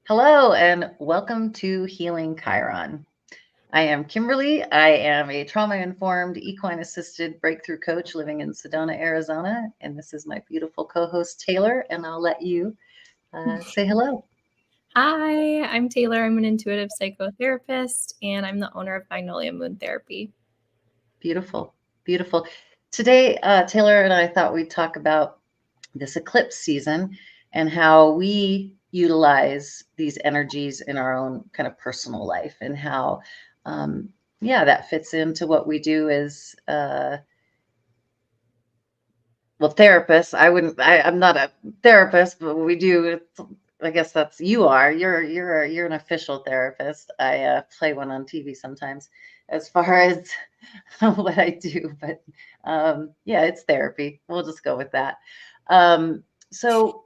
Hello and welcome to Healing Chiron. I am Kimberly. I am a trauma-informed equine-assisted breakthrough coach living in Sedona, Arizona, and this is my beautiful co-host Taylor, and I'll let you say hello. Hi, I'm Taylor. I'm an intuitive psychotherapist, and I'm the owner of Magnolia Moon Therapy. Beautiful, beautiful. Today, Taylor and I thought we'd talk about this eclipse season and how we utilize these energies in our own kind of personal life and how that fits into what we do as therapists. I'm not a therapist, but we do. I guess that's you are. You're an official therapist. I play one on TV sometimes, as far as what I do. But yeah, it's therapy. We'll just go with that. So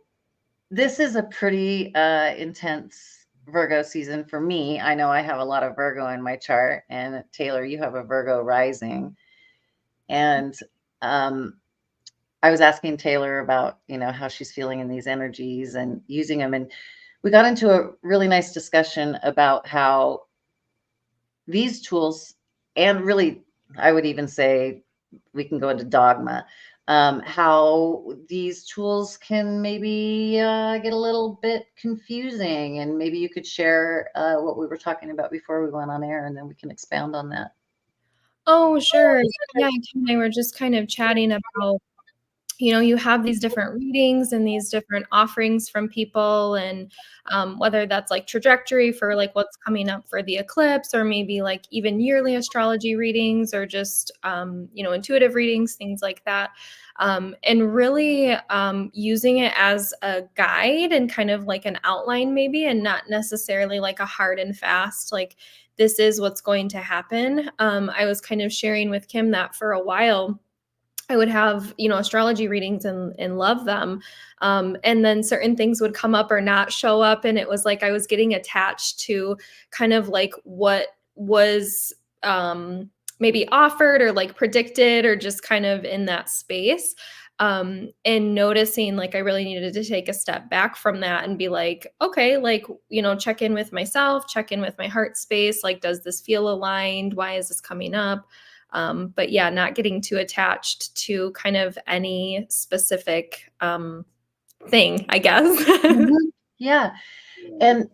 this is a pretty intense Virgo season for me. I know I have a lot of Virgo in my chart, and Taylor, you have a Virgo rising, and I was asking Taylor about, how she's feeling in these energies and using them. And we got into a really nice discussion about how these tools, and really, I would even say we can go into dogma, how these tools can maybe get a little bit confusing. And maybe you could share what we were talking about before we went on air, and then we can expound on that. Oh, sure. Yeah, Kim and I were just kind of chatting about, you have these different readings and these different offerings from people, and whether that's like trajectory for like what's coming up for the eclipse, or maybe like even yearly astrology readings, or just, intuitive readings, things like that. And really using it as a guide and kind of like an outline, maybe, and not necessarily like a hard and fast, like, this is what's going to happen. I was kind of sharing with Kim that for a while, I would have, astrology readings and love them. And then certain things would come up or not show up. And it was like I was getting attached to kind of like what was maybe offered or like predicted, or just kind of in that space. And noticing like I really needed to take a step back from that and be like, okay, like, check in with myself, check in with my heart space. Like, does this feel aligned? Why is this coming up? But yeah, not getting too attached to kind of any specific thing, I guess. Mhm. Yeah. And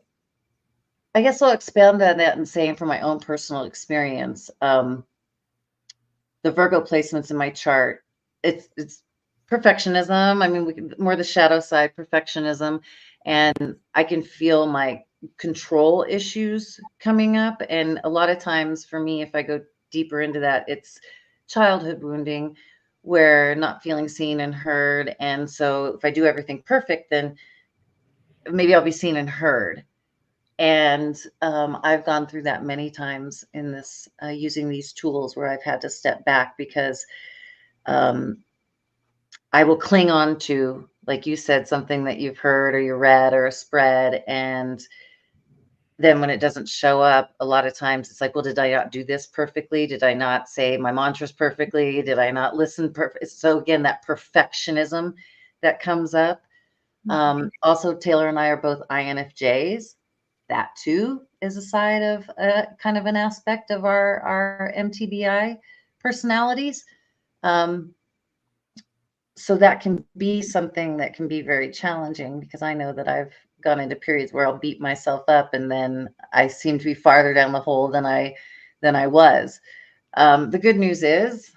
I guess I'll expand on that and saying from my own personal experience, the Virgo placements in my chart, it's perfectionism. I mean, more the shadow side, perfectionism, and I can feel my control issues coming up. And a lot of times for me, if I go deeper into that, it's childhood wounding where not feeling seen and heard. And so if I do everything perfect, then maybe I'll be seen and heard. And I've gone through that many times in this using these tools where I've had to step back because um, I will cling on to, like you said, something that you've heard or you read or a spread. And then when it doesn't show up, a lot of times it's like, well, did I not do this perfectly? Did I not say my mantras perfectly? Did I not listen perfect? So again, that perfectionism that comes up. Also, Taylor and I are both INFJs. That too is a side of kind of an aspect of our MTBI personalities. Um, so that can be something that can be very challenging because I know that I've gone into periods where I'll beat myself up and then I seem to be farther down the hole than I was. The good news is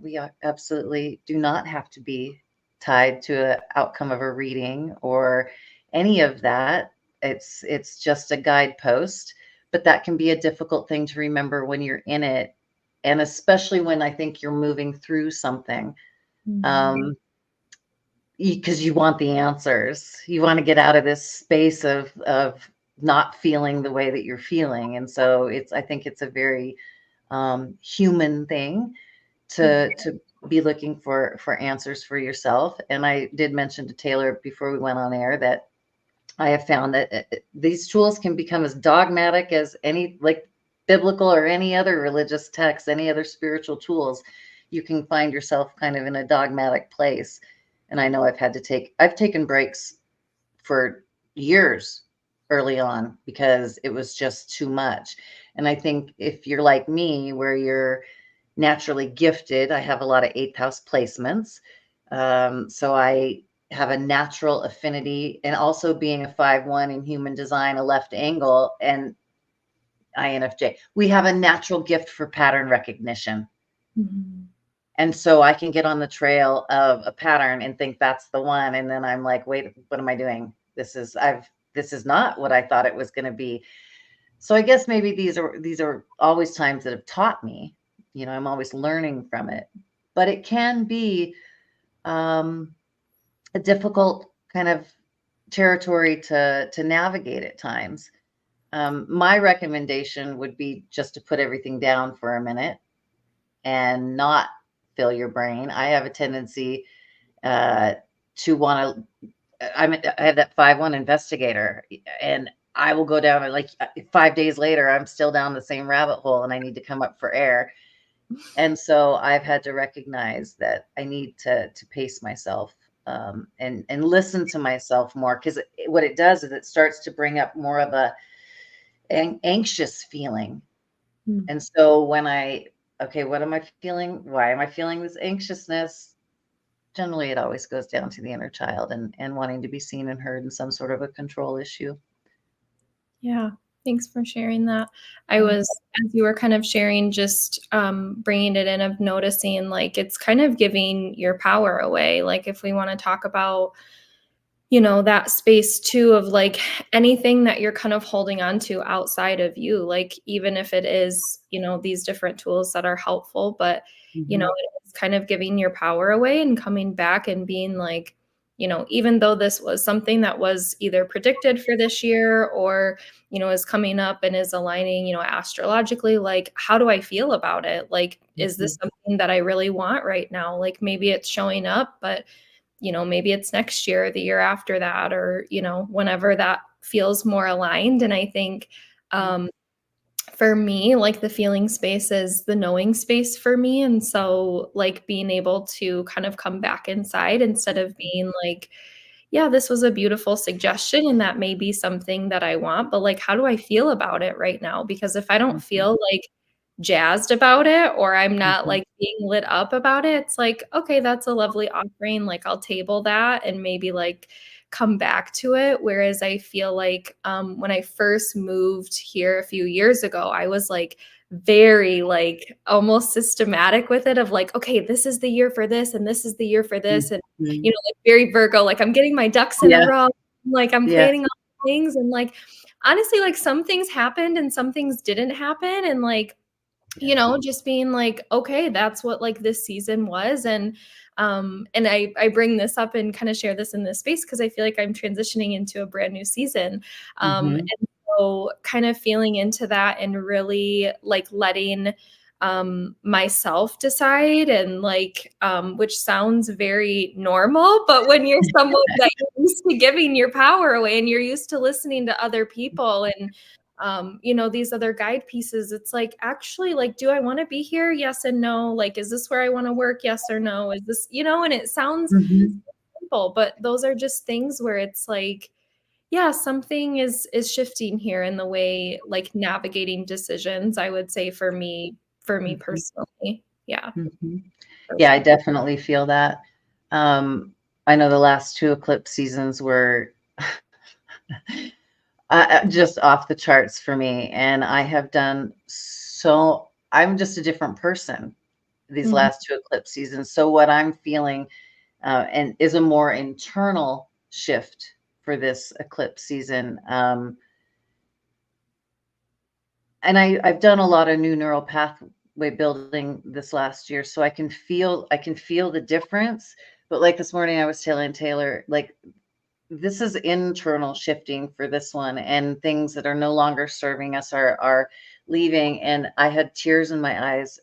we absolutely do not have to be tied to an outcome of a reading or any of that. It's just a guidepost, but that can be a difficult thing to remember when you're in it, and especially when I think you're moving through something. Because you want the answers. You want to get out of this space of not feeling the way that you're feeling. And so I think it's a very human thing to be looking for answers for yourself. And I did mention to Taylor before we went on air that I have found that these tools can become as dogmatic as any, like biblical or any other religious text, any other spiritual tools. You can find yourself kind of in a dogmatic place. And I know I've taken breaks for years early on because it was just too much. And I think if you're like me, where you're naturally gifted, I have a lot of eighth house placements. So I have a natural affinity, and also being a 5-1 in human design, a left angle, and INFJ, we have a natural gift for pattern recognition. Mhm. And so I can get on the trail of a pattern and think that's the one. And then I'm like, wait, what am I doing? This is not what I thought it was going to be. So I guess maybe these are always times that have taught me, I'm always learning from it, but it can be a difficult kind of territory to navigate at times. My recommendation would be just to put everything down for a minute and not fill your brain. I have a tendency to want to. I have that 5-1 investigator, and I will go down and like 5 days later, I'm still down the same rabbit hole, and I need to come up for air. And so I've had to recognize that I need to pace myself, and listen to myself more, because what it does is it starts to bring up more of an anxious feeling. Mm. And so okay, what am I feeling? Why am I feeling this anxiousness? Generally, it always goes down to the inner child and wanting to be seen and heard, in some sort of a control issue. Yeah, thanks for sharing that. I Yeah. was, as you were kind of sharing, just bringing it in, of noticing like it's kind of giving your power away. Like if we want to talk about, that space too of like anything that you're kind of holding on to outside of you, like even if it is, these different tools that are helpful, but Mhm. it's kind of giving your power away and coming back and being like, even though this was something that was either predicted for this year or, is coming up and is aligning, astrologically, like, how do I feel about it? Like, is this Mhm. something that I really want right now? Like maybe it's showing up, but maybe it's next year or the year after that, or, whenever that feels more aligned. And I think for me, like the feeling space is the knowing space for me. And so, like, being able to kind of come back inside instead of being like, yeah, this was a beautiful suggestion and that may be something that I want, but like, how do I feel about it right now? Because if I don't Mhm. feel like jazzed about it, or I'm not Mhm. like being lit up about it, it's like, okay, that's a lovely offering. Like I'll table that and maybe like come back to it. Whereas I feel like when I first moved here a few years ago, I was like very like almost systematic with it, of like, okay, this is the year for this and this is the year for this. And Mhm. like very Virgo, like I'm getting my ducks in a Yeah. row, like I'm Yeah. planning all the things. And like honestly, like some things happened and some things didn't happen. And like, Yeah. just being like, okay, that's what like this season was. And I bring this up and kind of share this in this space because I feel like I'm transitioning into a brand new season. Mhm. And so kind of feeling into that and really like letting myself decide, and like which sounds very normal, but when you're someone that you're used to giving your power away and you're used to listening to other people and these other guide pieces, it's like, actually, like, do I want to be here? Yes and no. Like, is this where I want to work? Yes or no. Is this, and it sounds Mhm. simple, but those are just things where it's like, yeah, something is shifting here in the way like navigating decisions, I would say for me Mhm. personally. Yeah. Mhm. For Yeah, I sure. definitely feel that. Um, I know the last 2 eclipse seasons were just off the charts for me, and I have done so. I'm just a different person these Mhm. last 2 eclipse seasons. So what I'm feeling, and is a more internal shift for this eclipse season. And I've done a lot of new neural pathway building this last year, so I can feel the difference. But like this morning, I was telling Taylor, like, this is internal shifting for this one, and things that are no longer serving us are leaving. And I had tears in my eyes,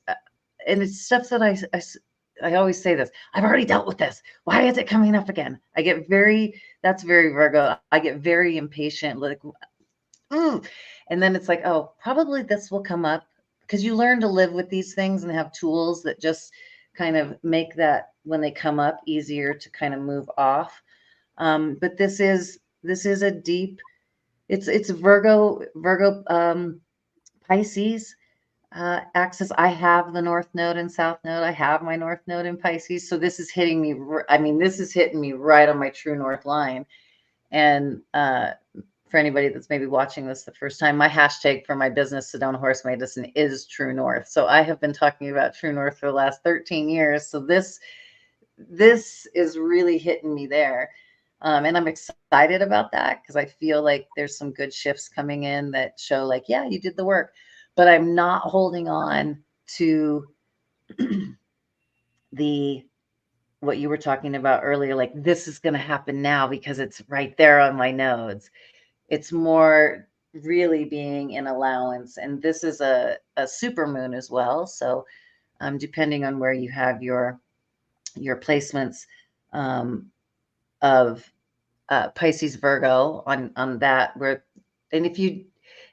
and it's stuff that I always say this. I've already dealt with this. Why is it coming up again? I get very That's very Virgo. I get very impatient. Like, and then it's like, oh, probably this will come up, because you learn to live with these things and have tools that just kind of make that, when they come up, easier to kind of move off. But this is a deep It's Virgo, Pisces axis. I have the North Node and South Node. I have my North Node in Pisces. So this is hitting me. I mean, this is hitting me right on my true North line. And for anybody that's maybe watching this the first time, my hashtag for my business, Sedona Horse Medicine, is True North. So I have been talking about True North for the last 13 years. So this is really hitting me there. And I'm excited about that because I feel like there's some good shifts coming in that show like, yeah, you did the work, but I'm not holding on to the what you were talking about earlier, like this is going to happen now because it's right there on my nodes. It's more really being in allowance. And this is a super moon as well. So depending on where you have your placements of Pisces Virgo on that, where, and if you,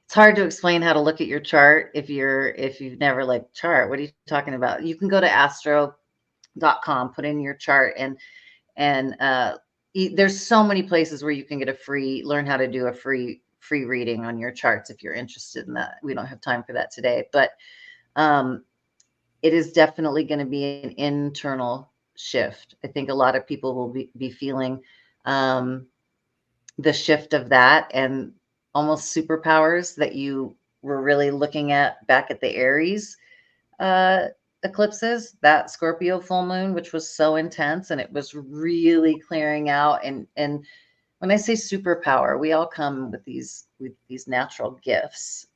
it's hard to explain how to look at your chart if you've never like chart. What are you talking about? You can go to astro.com, put in your chart, and there's so many places where you can get learn how to do a free reading on your charts if you're interested in that. We don't have time for that today, but it is definitely going to be an internal shift. I think a lot of people will be feeling the shift of that, and almost superpowers that you were really looking at back at the Aries eclipses, that Scorpio full moon, which was so intense, and it was really clearing out. And when I say superpower, we all come with these natural gifts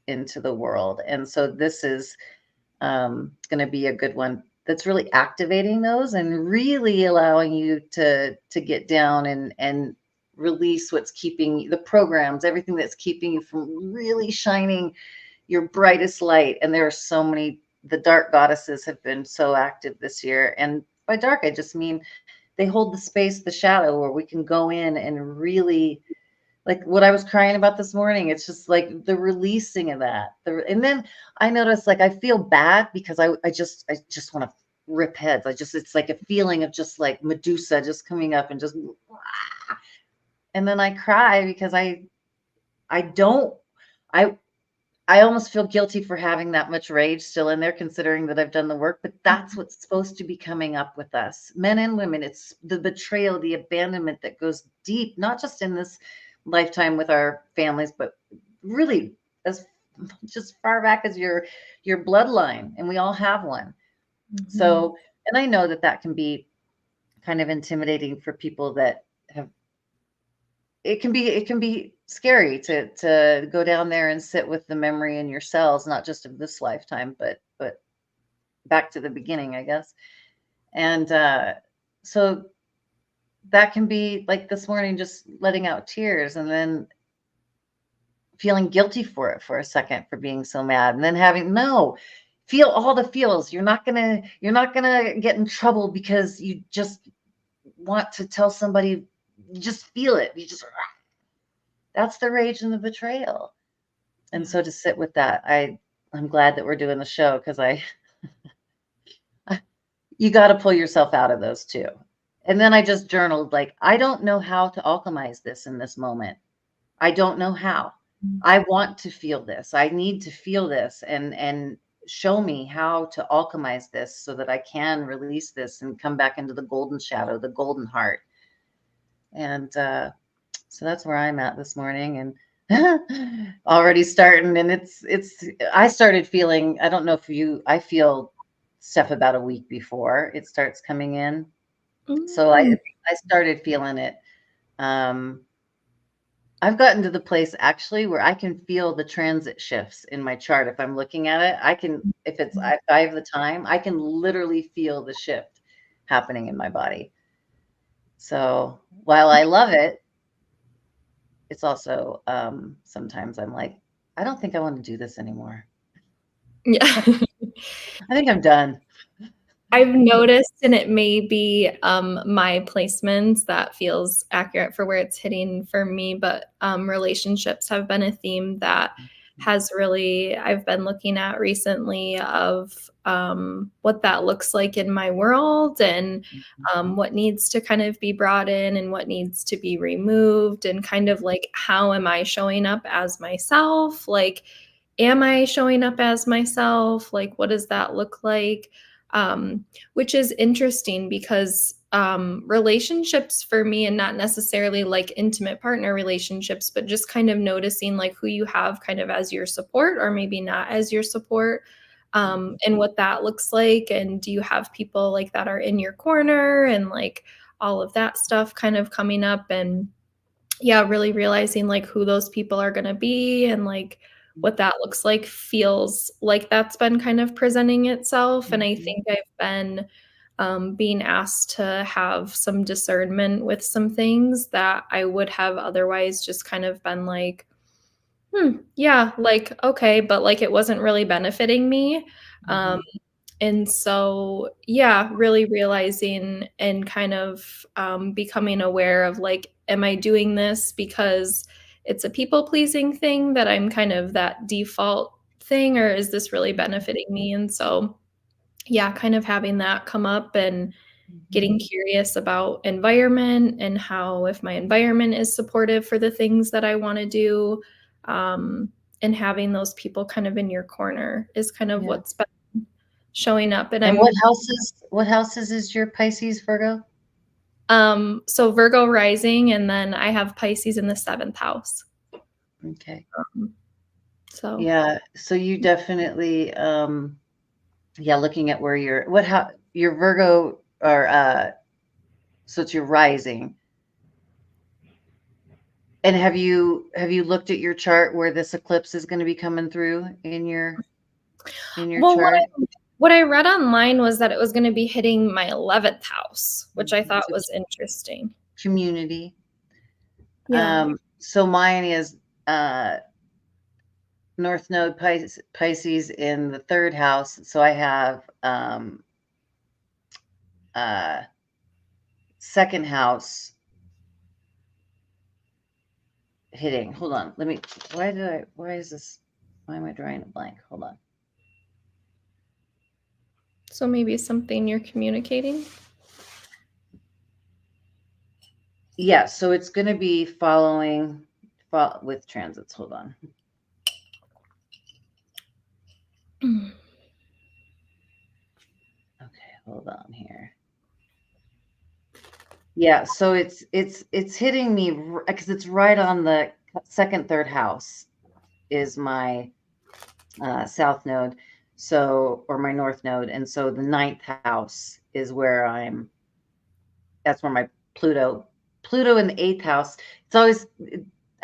into the world, and so this is going to be a good one that's really activating those and really allowing you to get down and release what's keeping the programs, everything that's keeping you from really shining your brightest light. And there are so many, the dark goddesses have been so active this year. And by dark, I just mean they hold the space, the shadow, where we can go in and really, like what I was crying about this morning. It's just like the releasing of that. And then I noticed, like, I feel bad because I just want to rip heads. It's like a feeling of just like Medusa just coming up and just, and then I cry because I don't, I almost feel guilty for having that much rage still in there, considering that I've done the work, but that's what's supposed to be coming up with us, men and women. It's the betrayal, the abandonment that goes deep, not just in this lifetime with our families, but really as just far back as your bloodline. And we all have one. Mm-hmm. So, and I know that can be kind of intimidating for people that have, it can be scary to go down there and sit with the memory in your cells, not just of this lifetime, but back to the beginning, I guess. And so that can be like this morning, just letting out tears and then feeling guilty for it for a second for being so mad, and then feel all the feels. You're not gonna get in trouble because you just want to tell somebody. You just feel it. That's the rage and the betrayal. And so to sit with that, I'm glad that we're doing the show, because you got to pull yourself out of those too. And then I just journaled, like, I don't know how to alchemize this in this moment. I don't know how. I want to feel this. I need to feel this, and show me how to alchemize this so that I can release this and come back into the golden shadow, the golden heart. And so that's where I'm at this morning, and already starting. And I started feeling, I don't know if I feel stuff about a week before it starts coming in. Mm-hmm. So I started feeling it. I've gotten to the place actually where I can feel the transit shifts in my chart. If I'm looking at it, I can, if I have the time, I can literally feel the shift happening in my body. So while I love it, it's also sometimes I'm like, I don't think I want to do this anymore. Yeah. I think I'm done. I've noticed, and it may be my placements that feels accurate for where it's hitting for me, but relationships have been a theme that has really I've been looking at recently of what that looks like in my world, and what needs to kind of be brought in and what needs to be removed, and kind of like how am I showing up as myself? Like, am I showing up as myself? Like, what does that look like? Which is interesting because relationships for me, and not necessarily like intimate partner relationships, but just kind of noticing like who you have kind of as your support or maybe not as your support, and what that looks like. And do you have people like that are in your corner, and like all of that stuff kind of coming up. And yeah, really realizing like who those people are going to be, and like what that looks like feels like that's been kind of presenting itself. And I Mhm. think I've been being asked to have some discernment with some things that I would have otherwise just kind of been like, yeah, like, okay, but like it wasn't really benefiting me. Um, Mhm. and so, yeah, really realizing and kind of becoming aware of like, am I doing this because it's a people pleasing thing that I'm kind of that default thing, or is this really benefiting me? And so, yeah, kind of having that come up and Mhm. getting curious about environment and how if my environment is supportive for the things that I want to do, um, and having those people kind of in your corner is kind of Yeah. what's been showing up. And And I'm what houses is your Pisces, Virgo? so Virgo rising, and then I have Pisces in the seventh house. Okay. Um, so Yeah. So you definitely, yeah, looking at where your Virgo or so it's your rising. And have you looked at your chart where this eclipse is going to be coming through in your well, chart? what I read online was that it was going to be hitting my 11th house, which I thought So was interesting. community. Yeah. So mine is uh North Node Pisces in the third house. So I have uh second house hitting. Hold on. Why am I drawing a blank? Hold on. So maybe something you're communicating. Yeah, so it's going to be with transits. Hold on. Okay, hold on here. Yeah, so it's hitting me because it's right on the second, third house is my south node, or my north node, and so the ninth house is where that's where my Pluto in the eighth house. It's always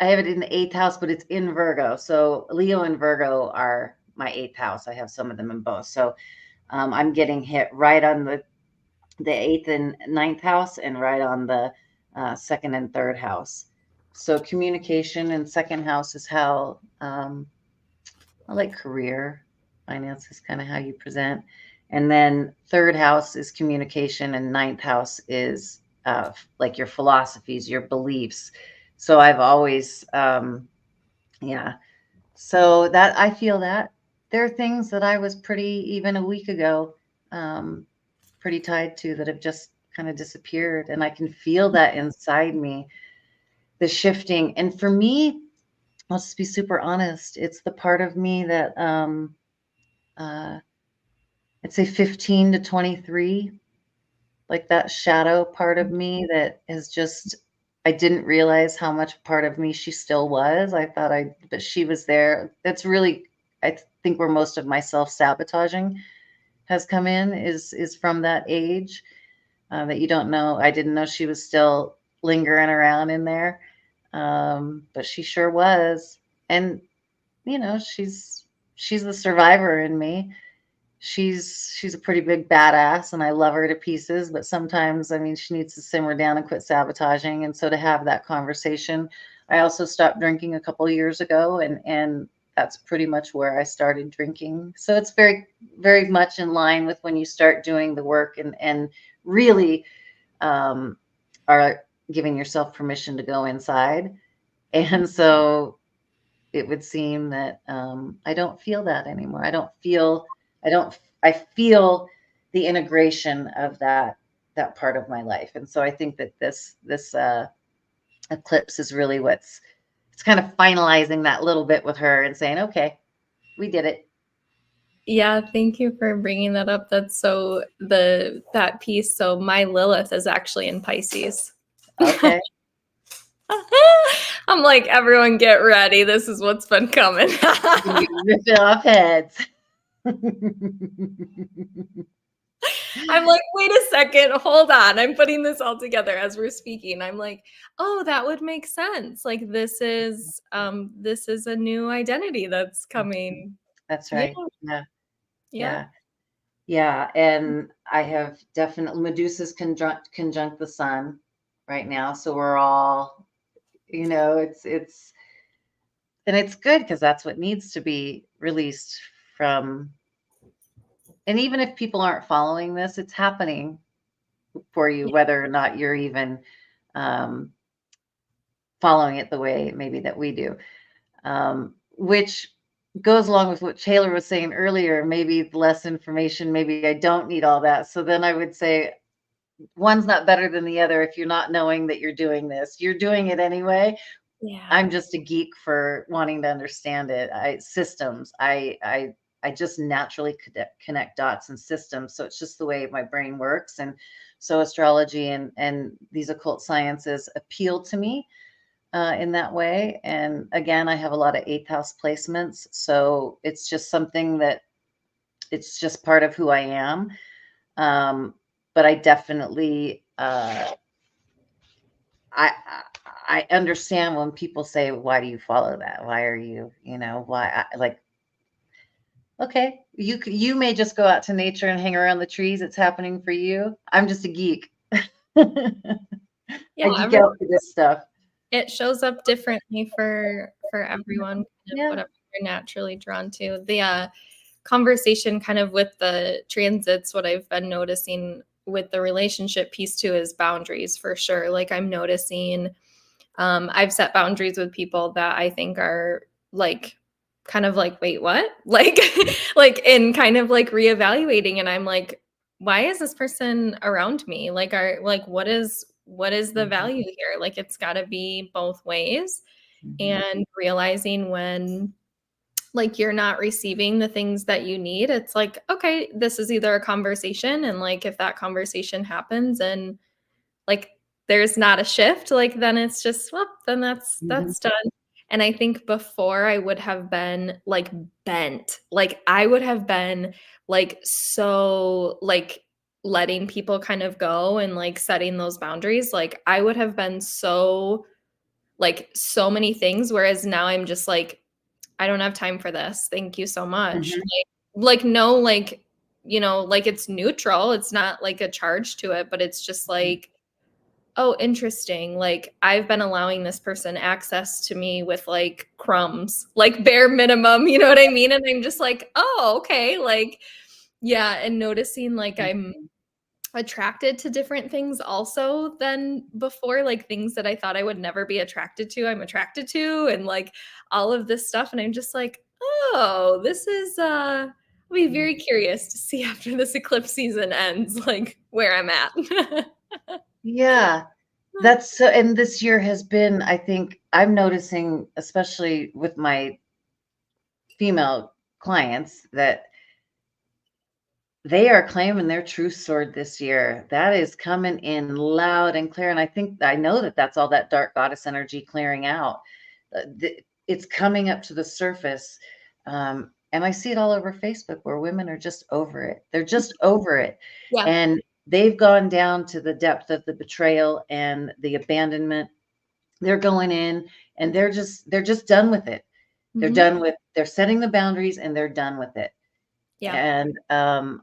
I have it in the eighth house, but it's in Virgo. So Leo and Virgo are my eighth house. I have some of them in both. So I'm getting hit right on the eighth and ninth house, and right on the second and third house. So communication in second house is how I like career. Finance is kind of how you present. And then third house is communication, and ninth house is like your philosophies, your beliefs. So I've always, yeah. So that I feel that there are things that I was pretty even a week ago, um, pretty tied to that have just kind of disappeared, and I can feel that inside me, the shifting. And for me, I'll just be super honest. It's the part of me that uh, I'd say 15 to 23, like that shadow part of me that is just, I didn't realize how much part of me she still was. But she was there. That's really, think where most of my self-sabotaging has come in is from that age, that you don't know. I didn't know she was still lingering around in there. But she sure was. And, she's the survivor in me. She's a pretty big badass, and I love her to pieces, but sometimes, I mean, she needs to simmer down and quit sabotaging. And so to have that conversation, I also stopped drinking a couple of years ago, and that's pretty much where I started drinking. So it's very, very much in line with when you start doing the work, and really um, are giving yourself permission to go inside. And so it would seem that I don't feel that anymore. I feel the integration of that part of my life. And so I think that this eclipse is really it's kind of finalizing that little bit with her and saying, okay, we did it. Yeah, thank you for bringing that up. That's so that piece. So my Lilith is actually in Pisces. Okay. I'm like, everyone get ready. This is what's been coming. Rip it off heads. I'm like, wait a second, hold on. I'm putting this all together as we're speaking. I'm like, oh, that would make sense. Like this is a new identity that's coming. That's Yeah. right. Yeah. Yeah. Yeah. Yeah. And I have definitely Medusa's conjunct the sun right now. So we're all, and it's good because that's what needs to be released from. And even if people aren't following this, it's happening for you, whether or not you're even um, following it the way maybe that we do, which goes along with what Taylor was saying earlier. Maybe less information, maybe I don't need all that. So then I would say one's not better than the other. If you're not knowing that you're doing this, you're doing it anyway. Yeah. I'm just a geek for wanting to understand it. I just naturally connect dots and systems. So it's just the way my brain works. And so astrology and these occult sciences appeal to me in that way. And again, I have a lot of eighth house placements. So it's just something that it's just part of who I am. But I definitely, I I understand when people say, "Why do you follow that? Why are you, why?" Like, okay, you may just go out to nature and hang around the trees. It's happening for you. I'm just a geek. Yeah. I geek out for this stuff. It shows up differently for everyone, kind of Yeah. whatever you're naturally drawn to. The conversation kind of with the transits, what I've been noticing with the relationship piece too is boundaries for sure. Like I'm noticing I've set boundaries with people that I think are like kind of like, wait, what? Like like in kind of like reevaluating, and I'm like, why is this person around me? Like what is the Mhm, value here? Like it's got to be both ways. mhm, And realizing when like you're not receiving the things that you need, it's like, okay, this is either a conversation, and like if that conversation happens and like there's not a shift, like then it's just, well, then that's mhm, that's done. And I think before I would have been like bent. Like I would have been like so like letting people kind of go and like setting those boundaries. Like I would have been so like so many things, whereas now I'm just like, I don't have time for this. Thank you so much. mhm, Like no, like, like it's neutral. It's not like a charge to it, but it's just like, oh, interesting. Like I've been allowing this person access to me with like crumbs, like bare minimum, you know what I mean? And I'm just like, oh, okay. Like, yeah. And noticing like I'm mhm, attracted to different things also than before, like things that I thought I would never be attracted to, I'm attracted to, and like all of this stuff. And I'm just like, oh, this is I'll be mhm. very curious to see after this eclipse season ends, like where I'm at. Yeah, that's so. And this year has been, I think, I'm noticing, especially with my female clients, that they are claiming their true sword this year. That is coming in loud and clear. And I know that that's all that dark goddess energy clearing out. It's coming up to the surface. And I see it all over Facebook where women are just over it. They're just over it. Yeah. And they've gone down to the depth of the betrayal and the abandonment. They're going in and they're just done with it. Hmm. They're setting the boundaries and they're done with it. Yeah. And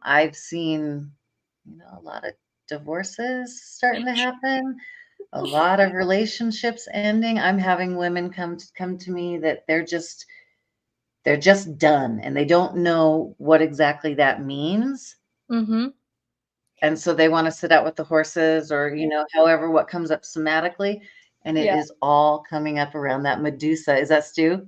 I've seen, a lot of divorces starting to happen, a lot of relationships ending. I'm having women come to me that they're just done and they don't know what exactly that means. Hmm. And so they want to sit out with the horses or, however what comes up somatically. And it Yeah. is all coming up around that Medusa. Is that Stu?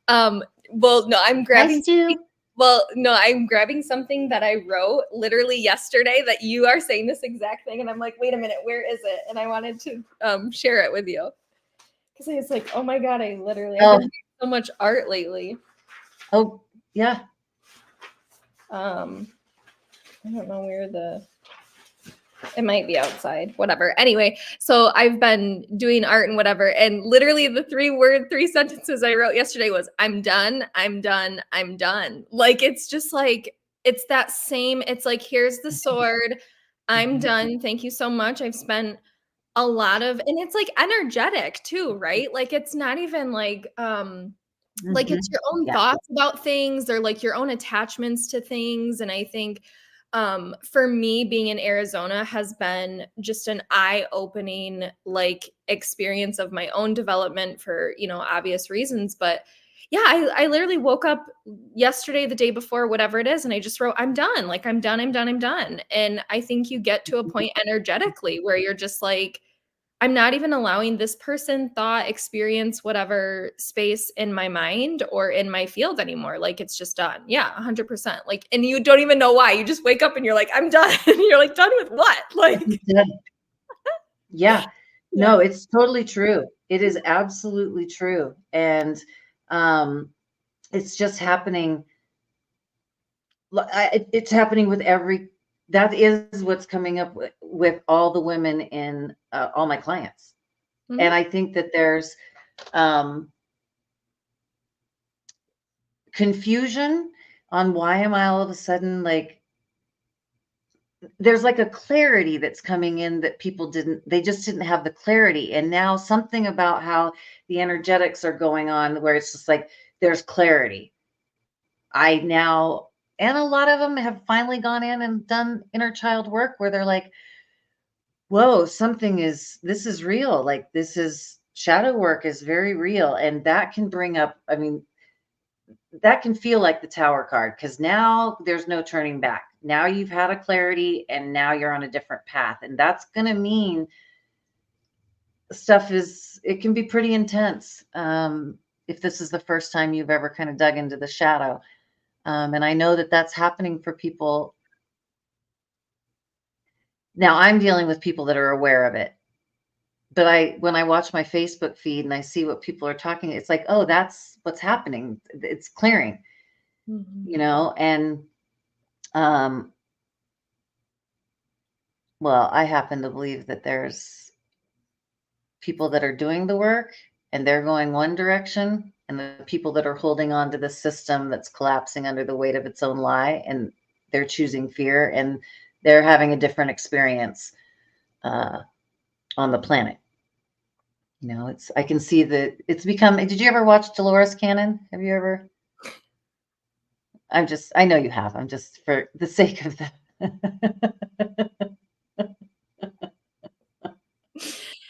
Well, no, I'm grabbing Nice to. something. Well, no, I'm grabbing something that I wrote literally yesterday that you are saying this exact thing. And I'm like, wait a minute, where is it? And I wanted to share it with you. Because I was like, oh my God, I've been doing so much art lately. Oh, yeah. I don't know where it might be outside, whatever. Anyway, so I've been doing art and whatever. And literally the 3 sentences I wrote yesterday was, I'm done, I'm done, I'm done. Like, it's just like, it's that same, it's like, here's the sword. I'm done. Thank you so much. I've spent a lot of, and it's like energetic too, right? Like, it's not even like it's your own thoughts about things or like your own attachments to things. And I think for me, being in Arizona has been just an eye-opening like experience of my own development for, obvious reasons. But yeah, I literally woke up yesterday, the day before, whatever it is, and I just wrote, I'm done. Like, I'm done, I'm done, I'm done. And I think you get to a point energetically where you're just like, I'm not even allowing this person, thought, experience, whatever space in my mind or in my field anymore. Like, it's just done. Yeah, 100%. Like, and you don't even know why. You just wake up and you're like, I'm done. And you're like, done with what? Like, yeah. No, it's totally true. It is absolutely true. And it's just happening. It's happening with that is what's coming up with all the women in all my clients. Mhm. And I think that there's confusion on why am I all of a sudden like, there's like a clarity that's coming in that they just didn't have the clarity. And now something about how the energetics are going on where it's just like, there's clarity. And a lot of them have finally gone in and done inner child work where they're like, whoa, this is real. Like, this is shadow work is very real. And that can bring up, I mean, that can feel like the Tower card because now there's no turning back. Now you've had a clarity and now you're on a different path. And that's going to mean it can be pretty intense if this is the first time you've ever kind of dug into the shadow. And I know that that's happening for people. Now I'm dealing with people that are aware of it. But when I watch my Facebook feed and I see what people are talking, it's like, oh, that's what's happening. It's clearing, and well, I happen to believe that there's people that are doing the work and they're going one direction, and the people that are holding on to the system that's collapsing under the weight of its own lie, and they're choosing fear, and they're having a different experience on the planet. I can see that it's become. Did you ever watch Dolores Cannon? Have you ever? I know you have. I'm just for the sake of the.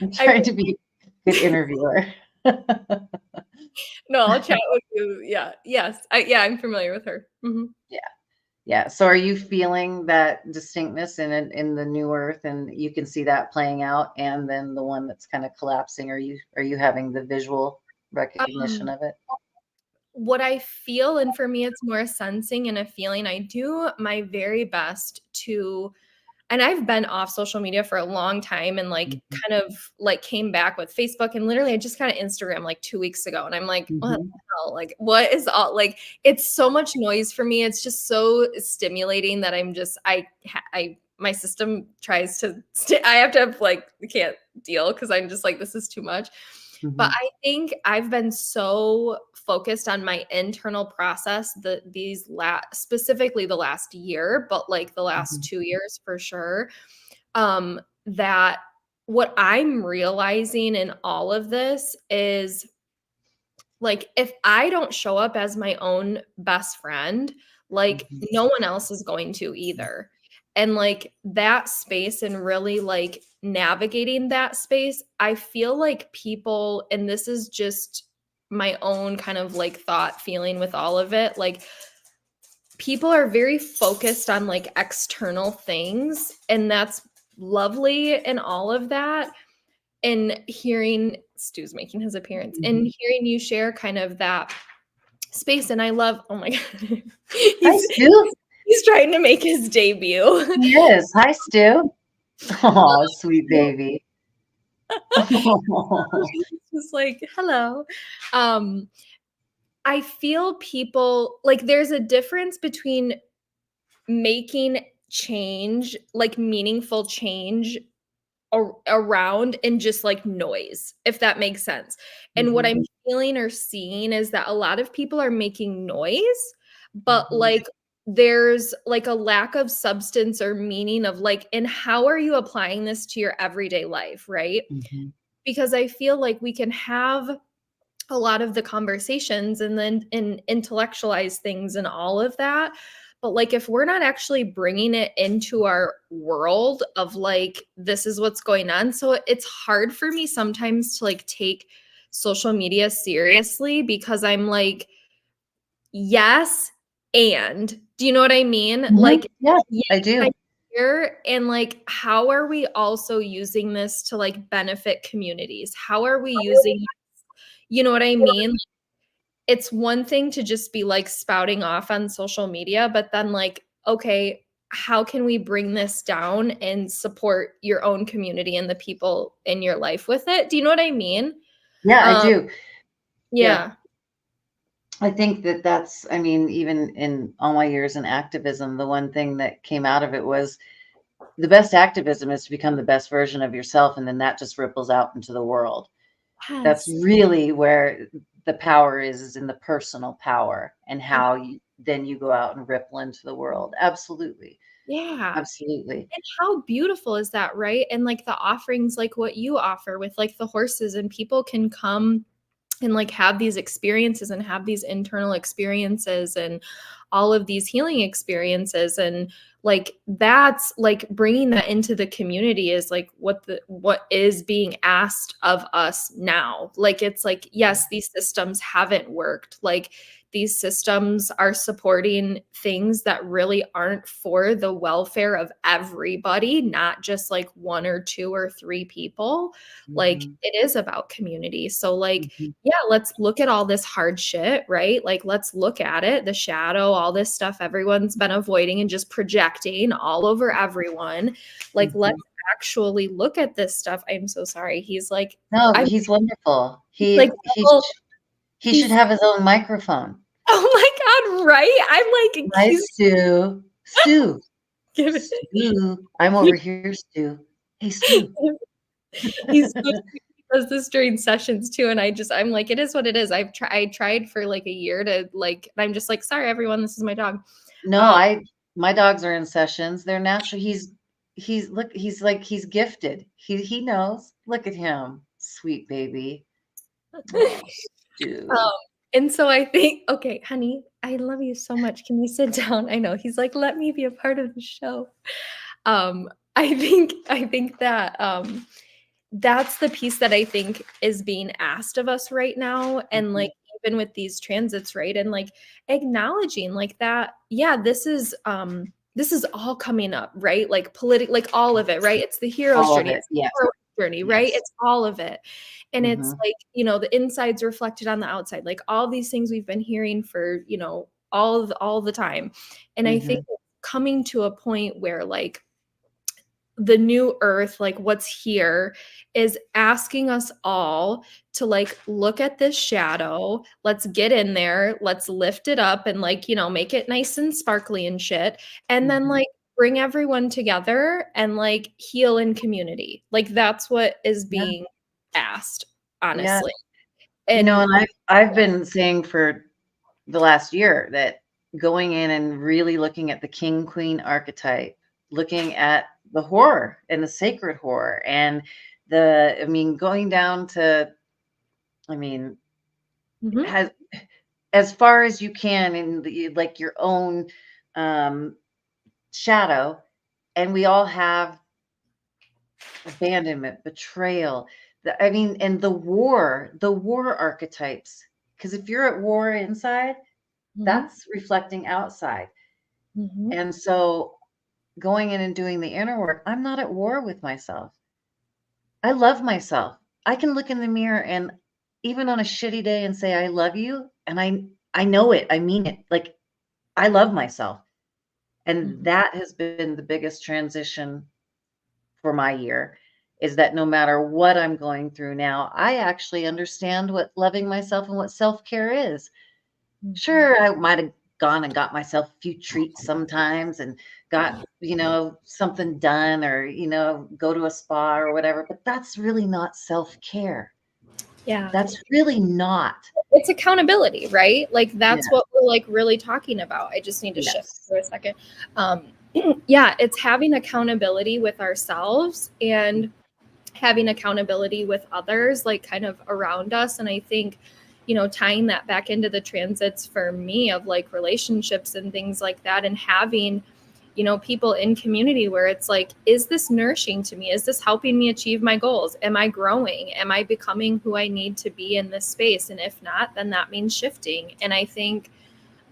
I'm trying to be a good interviewer. No, I'll chat with you. Yeah. Yes. I'm familiar with her. Mm-hmm. Yeah. Yeah. So are you feeling that distinctness in the new earth, and you can see that playing out, and then the one that's kind of collapsing? Are you having the visual recognition of it? What I feel, and for me, it's more a sensing and a feeling. I do my very best and I've been off social media for a long time and like kind of like came back with Facebook, and literally I just kind of Instagram like 2 weeks ago, and I'm like, what the hell? Like, what is all like, it's so much noise for me. It's just so stimulating that I'm just, my system tries to, I have to have like, I can't deal because I'm just like, this is too much. But I think I've been so focused on my internal process specifically the last year, but like the last 2 years for sure, that what I'm realizing in all of this is like, if I don't show up as my own best friend, like no one else is going to either. And like that space and really like navigating that space, I feel like people, and this is just my own kind of like thought feeling with all of it, like people are very focused on like external things, and that's lovely and all of that. And hearing Stu's making his appearance and hearing you share kind of that space. And I love, oh my God, Hi, he's, Stu. he's trying to make his debut. He is. Hi, Stu. Oh, sweet baby. Oh, He's just like, hello. Um, I feel people like there's a difference between making change, like meaningful change around and just like noise, if that makes sense. And what mhm, I'm feeling or seeing is that a lot of people are making noise, but mhm, like there's like a lack of substance or meaning of like, and how are you applying this to your everyday life, right? mhm. Because I feel like we can have a lot of the conversations and then and intellectualize things and all of that, but like if we're not actually bringing it into our world of like this is what's going on, so it's hard for me sometimes to like take social media seriously because I'm like, yes, and do you know what I mean, Mhm. like Yeah, yes, I I do. hear, and like how are we also using this to like benefit communities, how are we using, you know what I mean, it's one thing to just be like spouting off on social media, but then like, okay, how can we bring this down and support your own community and the people in your life with it? Do you know what I mean? Yeah, I Um, do. Yeah. yeah. I think that that's, I mean, even in all my years in activism, the one thing that came out of it was the best activism is to become the best version of yourself, and then that just ripples out into the world. That's Yes. really where the power is in the personal power and Yeah. how you then you go out and ripple into the world. Absolutely. Yeah. Absolutely. And how beautiful is that, right? And like the offerings, like what you offer with like the horses, and people can come and like have these experiences and have these internal experiences and all of these healing experiences, and like that's like bringing that into the community is like what is being asked of us now. Like it's like, yes, these systems haven't worked, like these systems are supporting things that really aren't for the welfare of everybody, not just like one or two or three people. Like Mhm, it is about community. So like, mhm, yeah, let's look at all this hard shit, right? Like, let's look at it, the shadow, all this stuff everyone's been avoiding and just projecting all over everyone. Like, let's mhm. actually look at this stuff. I'm so sorry. He's like, No, I'm he's wonderful. he's like, well, He should he's, have his own microphone. oh my God, right? I'm like, Hi, he's Stu. Stu. giving Stu. I'm over here, Stu. Hey, Stu. he's so sweet. He does this during sessions too. And I'm like, it is what it is. I tried for like a year to like, and I'm just like, sorry, everyone, this is my dog. No, Um, my dogs are in sessions. They're natural. Look, he's like he's gifted. He knows. Look at him. Sweet baby. Oh, Um, Stu. and so I think, okay, honey, I love you so much. Can you sit down? I know. He's like, let me be a part of the show. I think that that's the piece that I think is being asked of us right now. And Mhm. like even with these transits, right? And like acknowledging like that, yeah, this is all coming up, right? Like political, like all of it, right? It's the hero's All of journey, it. it's the Yes. hero's journey, right? Yes. It's all of it. And it's Mhm. like, the inside's reflected on the outside, like all these things we've been hearing for, all the time. And I think Mhm. coming to a point where like the new earth, like what's here, is asking us all to like look at this shadow, let's get in there, let's lift it up and like make it nice and sparkly and shit, and then Mhm. like bring everyone together and like heal in community. Like that's what is Yeah. being asked, Yeah. honestly. And And I've been saying for the last year that going in and really looking at the king queen archetype, looking at the horror and the sacred horror and I mean, going down to, I mean, Mhm. has as far as you can in like your own um, shadow, and we all have abandonment, betrayal. I mean, and the war archetypes. Because if you're at war inside, Mhm. that's reflecting outside. Mhm. And so going in and doing the inner work, I'm not at war with myself. I love myself. I can look in the mirror and even on a shitty day and say, I love you. And I know it. I mean it. Like, I love myself. And Mhm. that has been the biggest transition for my year, is that no matter what I'm going through now, I actually understand what loving myself and what self-care is. Mhm. Sure, I might have gone and got myself a few treats sometimes and got, something done, or, go to a spa or whatever, but that's really not self-care. Yeah. That's really not. It's accountability, right? Like that's Yeah. what we're like really talking about. I just need to shift Yes. for a second. Um, yeah, it's having accountability with ourselves and having accountability with others, like kind of around us. And I think, tying that back into the transits for me of like relationships and things like that, and having, people in community where it's like, is this nourishing to me? Is this helping me achieve my goals? Am I growing? Am I becoming who I need to be in this space? And if not, then that means shifting. And I think,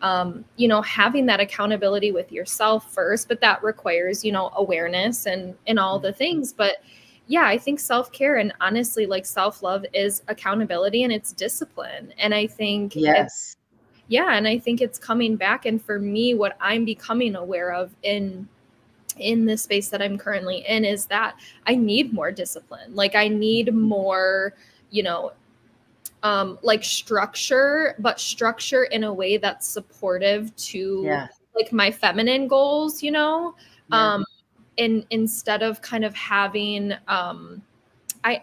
having that accountability with yourself first, but that requires, awareness and all the things. But yeah, I think self-care and honestly, like self-love is accountability and it's discipline. And I think Yes. and I think it's coming back. And for me, what I'm becoming aware of in this space that I'm currently in is that I need more discipline. Like I need more, you know, like structure, but structure in a way that's supportive to Yeah. like my feminine goals, Yeah. um, and instead of kind of having, I,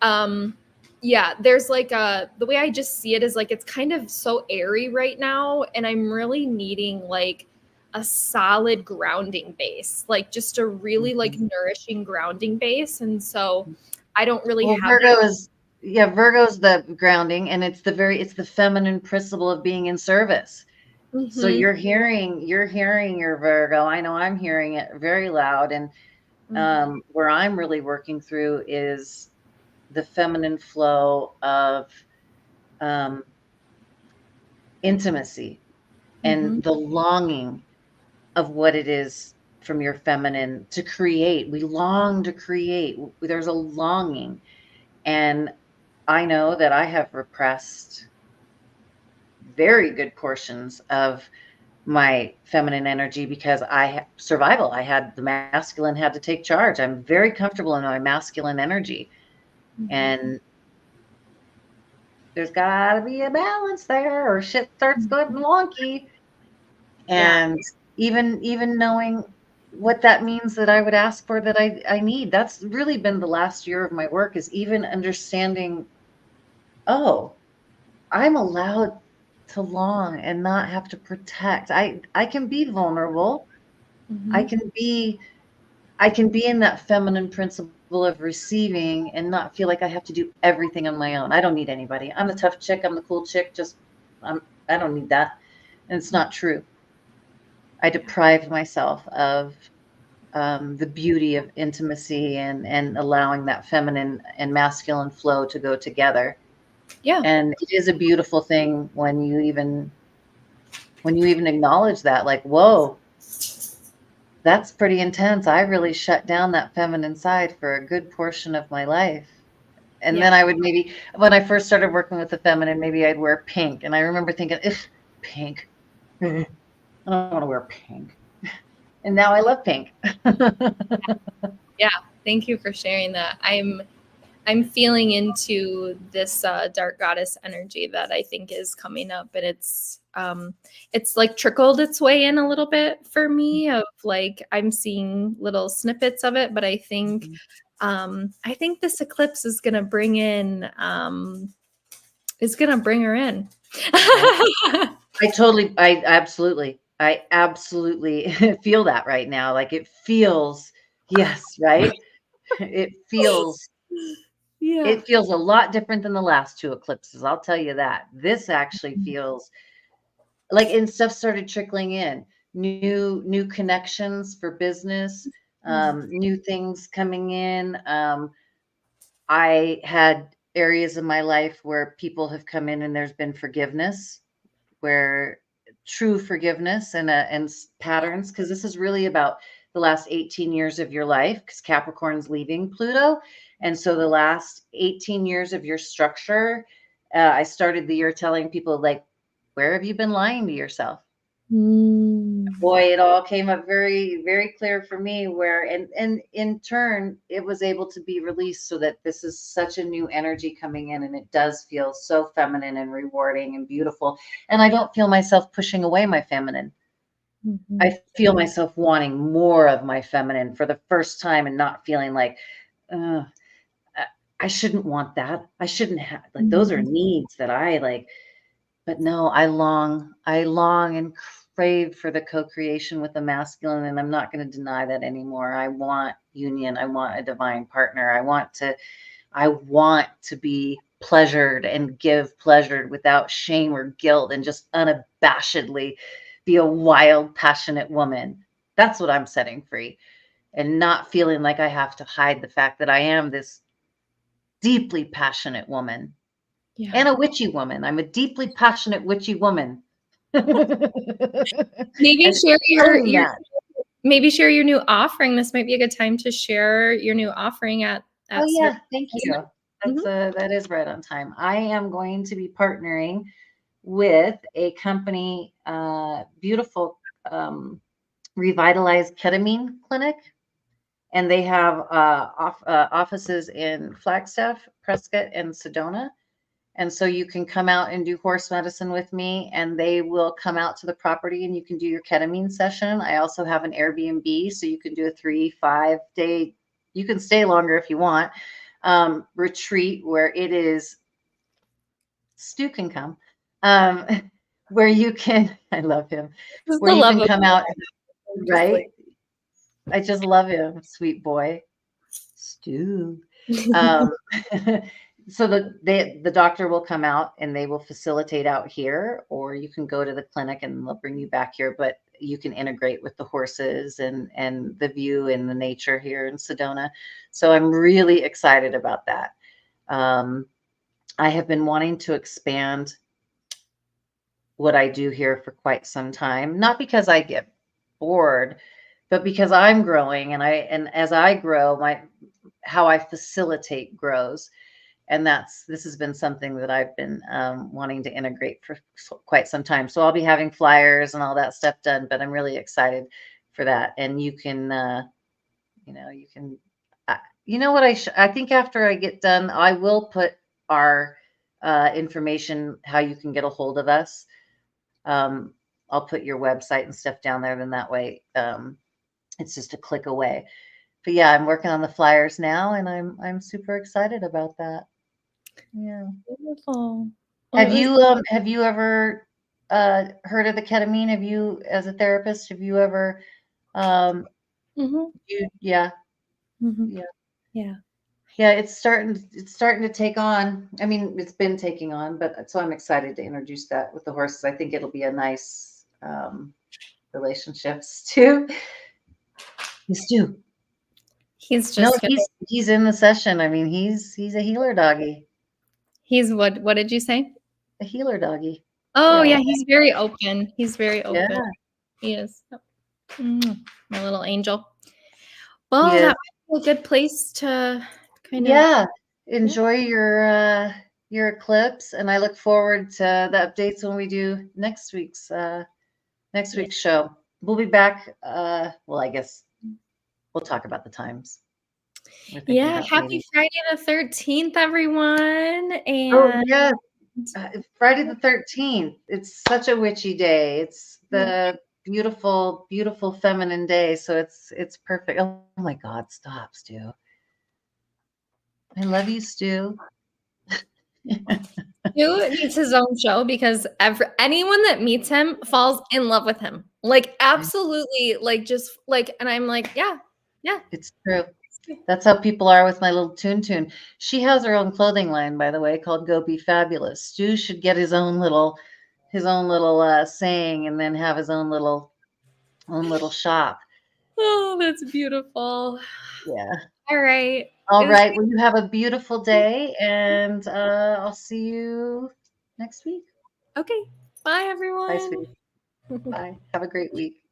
um, yeah, there's like the way I just see it is like, it's kind of so airy right now. And I'm really needing like a solid grounding base, like just a really like Mhm. nourishing grounding base. And so I don't really Well, have that. Virgo's the grounding, and it's the feminine principle of being in service. So Mm-hmm. you're hearing your Virgo. I know I'm hearing it very loud. And Mm-hmm. where I'm really working through is the feminine flow of um, intimacy and Mm-hmm. the longing of what it is from your feminine to create. We long to create. There's a longing. And I know that I have repressed very good portions of my feminine energy because survival. I had the masculine had to take charge. I'm very comfortable in my masculine energy, Mm-hmm. and there's got to be a balance there, or shit starts going wonky. Yeah. And even knowing what that means, that I would ask for, that I need. That's really been the last year of my work, is even understanding, oh, I'm allowed to long and not have to protect. I can be vulnerable. I Mm-hmm. can be I can be in that feminine principle of receiving and not feel like I have to do everything on my own. I don't need anybody. I'm the tough chick. I'm the cool chick. I don't need that. And it's not true. I deprived myself of the beauty of intimacy, and allowing that feminine and masculine flow to go together. Yeah. And it is a beautiful thing when you even acknowledge that, like, whoa, that's pretty intense. I really shut down that feminine side for a good portion of my life. And Yeah. then I would maybe, when I first started working with the feminine, maybe I'd wear pink. And I remember thinking, ugh, pink. I don't want to wear pink. And now I love pink. Yeah. Thank you for sharing that. I'm feeling into this dark goddess energy that I think is coming up, and it's like trickled its way in a little bit for me, of like I'm seeing little snippets of it, but I think this eclipse is gonna bring her in. I, I absolutely feel that right now. Like, it feels, yes, right? It feels Yeah. It feels a lot different than the last 2 eclipses, I'll tell you that. This actually feels like, and stuff started trickling in. New connections for business, new things coming in. I had areas of my life where people have come in and there's been forgiveness, where true forgiveness and patterns, because this is really about the last 18 years of your life, because Capricorn's leaving Pluto. And so the last 18 years of your structure, I started the year telling people, like, where have you been lying to yourself? Mm. Boy, it all came up very, very clear for me where, and in turn, it was able to be released so that this is such a new energy coming in, and it does feel so feminine and rewarding and beautiful. And I don't feel myself pushing away my feminine. Mhm. I feel myself wanting more of my feminine for the first time and not feeling like, "Ugh, I shouldn't want that. I shouldn't have like those are Mhm. needs that I like." But no, I long and crave for the co-creation with the masculine, and I'm not going to deny that anymore. I want union. I want a divine partner. I want to be pleasured and give pleasure without shame or guilt and just unabashedly be a wild, passionate woman. That's what I'm setting free and not feeling like I have to hide the fact that I am this deeply passionate woman Yeah. and a witchy woman. I'm a deeply passionate witchy woman. Maybe And share owning that. maybe share your new offering. This might be a good time to share your new offering Oh at Certain. yeah, thank you. Mhm. That is right on time. I am going to be partnering with a company, beautiful revitalized ketamine clinic, and they have offices in Flagstaff, Prescott, and Sedona. And so you can come out and do horse medicine with me, and they will come out to the property and you can do your ketamine session. I also have an Airbnb, so you can do a 3, 5 day, you can stay longer if you want, retreat where it is, Stu can come, um, where you can, I love him, This is where the you love can of come out, I'm just right? like I just love him, sweet boy. Stu. Um, so the doctor will come out and they will facilitate out here, or you can go to the clinic and they'll bring you back here. But you can integrate with the horses and the view and the nature here in Sedona. So I'm really excited about that. Um, I have been wanting to expand what I do here for quite some time, not because I get bored, but because I'm growing and as I grow, my how I facilitate grows. And this has been something that I've been wanting to integrate for quite some time. So I'll be having flyers and all that stuff done, but I'm really excited for that. And you can, you can, you know what I think after I get done, I will put our information, how you can get a hold of us. Um, I'll put your website and stuff down there. Then that way, it's just a click away. But yeah, I'm working on the flyers now, and I'm super excited about that. Yeah. beautiful. Well, it was Have you ever heard of the ketamine? Have you, as a therapist, have you ever um mhm, yeah, mhm. yeah. Yeah. Yeah, it's starting to take on. I mean, it's been taking on, but so I'm excited to introduce that with the horses. I think it'll be a nice relationships too. He's too. He's No, just he's in the session. I mean, he's a healer doggy. he's what did you say? A healer doggy. Oh, Yeah. yeah, he's very open. He's very Yeah, open. He is. My little angel. he Well, is. that might be a good place to kind of Yeah. yeah. Enjoy your eclipse, and I look forward to the updates when we do next Yeah. week's show. We'll be back. Well, I guess we'll talk about the times. We're thinking Yeah, about happy meeting. Friday the 13th, everyone, Oh, and yes. Friday the 13th. It's such a witchy day. It's yeah. the beautiful, beautiful feminine day. So it's perfect. Oh my God, stop, Stu. I love you, Stu. Stu needs his own show because anyone that meets him falls in love with him. Like, absolutely, like, just, like and I'm like, "Yeah, yeah." It's true. That's how people are with my little Toon. She has her own clothing line, by the way, called Go Be Fabulous. Stu should get his own little saying and then have his own little shop. Oh, that's beautiful. Yeah. All right. All It was right. Well, you have a beautiful day, and I'll see you next week. okay. Bye, Bye, everyone. sweetie. Bye. Have a great week.